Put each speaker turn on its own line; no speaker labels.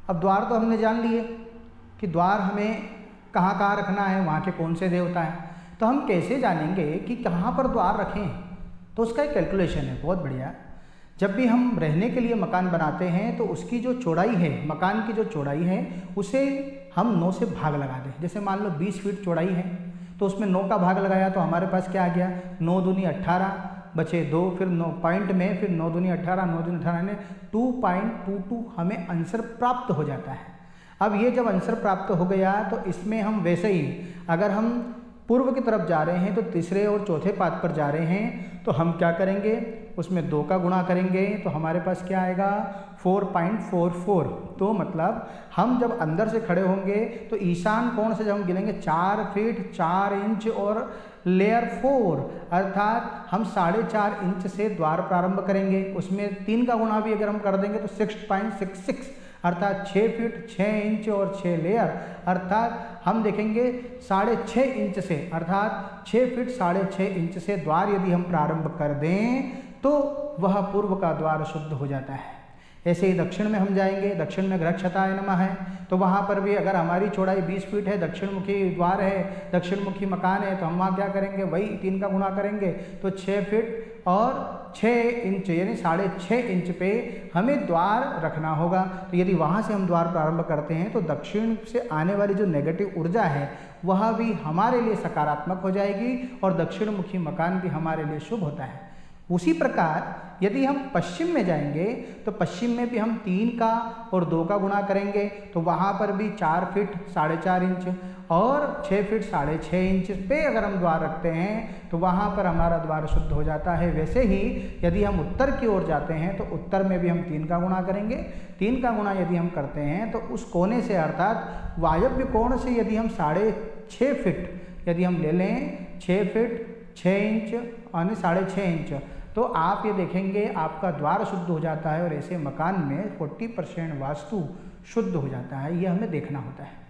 अब द्वार तो हमने जान लिए कि द्वार हमें कहाँ कहाँ रखना है, वहाँ के कौन से देवता हैं, तो हम कैसे जानेंगे कि कहाँ पर द्वार रखें? तो उसका एक कैलकुलेशन है बहुत बढ़िया। जब भी हम रहने के लिए मकान बनाते हैं तो उसकी जो चौड़ाई है, मकान की जो चौड़ाई है, उसे हम 9 से भाग लगा दें। जैसे मान लो 20 फीट चौड़ाई है तो उसमें 9 का भाग लगाया तो हमारे पास क्या आ गया, 9 दूनी 18, बचे 2, फिर 9 पॉइंट में, फिर 9 दूनी 18, 9 दूनी 18 ने 2.22 हमें आंसर प्राप्त हो जाता है। अब ये जब आंसर प्राप्त हो गया तो इसमें हम वैसे ही अगर हम पूर्व की तरफ जा रहे हैं तो तीसरे और चौथे पाद पर जा रहे हैं तो हम क्या करेंगे, उसमें 2 का गुणा करेंगे तो हमारे पास क्या आएगा 4.44। तो मतलब हम जब अंदर से खड़े होंगे तो ईशान कोण से जब हम गिनेंगे 4 फीट 4 इंच और लेयर 4, अर्थात हम 4.5 इंच से द्वार प्रारंभ करेंगे। उसमें 3 का गुणा भी अगर हम कर देंगे तो 6.66, अर्थात 6 फीट 6 इंच और 6 लेयर, अर्थात हम देखेंगे 6.5 इंच से, अर्थात 6 फीट 6.5 इंच से द्वार यदि हम प्रारंभ कर दें तो वह पूर्व का द्वार शुद्ध हो जाता है। ऐसे ही दक्षिण में हम जाएंगे, दक्षिण में गृहक्षताय नमः है तो वहाँ पर भी अगर हमारी चौड़ाई 20 फीट है, दक्षिण मुखी द्वार है, दक्षिण मुखी मकान है, तो हम वहाँ क्या करेंगे, वही 3 का गुणा करेंगे तो 6 फीट और 6 इंच यानी 6.5 इंच पे हमें द्वार रखना होगा। तो यदि वहाँ से हम द्वार प्रारंभ करते हैं तो दक्षिण से आने वाली जो नेगेटिव ऊर्जा है वह भी हमारे लिए सकारात्मक हो जाएगी और दक्षिण मुखी मकान भी हमारे लिए शुभ होता है। उसी प्रकार यदि हम पश्चिम में जाएंगे तो पश्चिम में भी हम 3 का और 2 का गुणा करेंगे तो वहाँ पर भी 4 फीट 4.5 इंच और 6 फीट 6.5 इंच पे अगर हम द्वार रखते हैं तो वहाँ पर हमारा द्वार शुद्ध हो जाता है। वैसे ही यदि हम उत्तर की ओर जाते हैं तो उत्तर में भी हम 3 का गुणा करेंगे। 3 का गुणा यदि हम करते हैं तो उस कोने से, अर्थात वायव्य कोण से यदि हम 6.5 फीट यदि हम ले लें, 6 फीट 6 इंच यानी 6.5 इंच, तो आप ये देखेंगे आपका द्वार शुद्ध हो जाता है और ऐसे मकान में 40% वास्तु शुद्ध हो जाता है। ये हमें देखना होता है।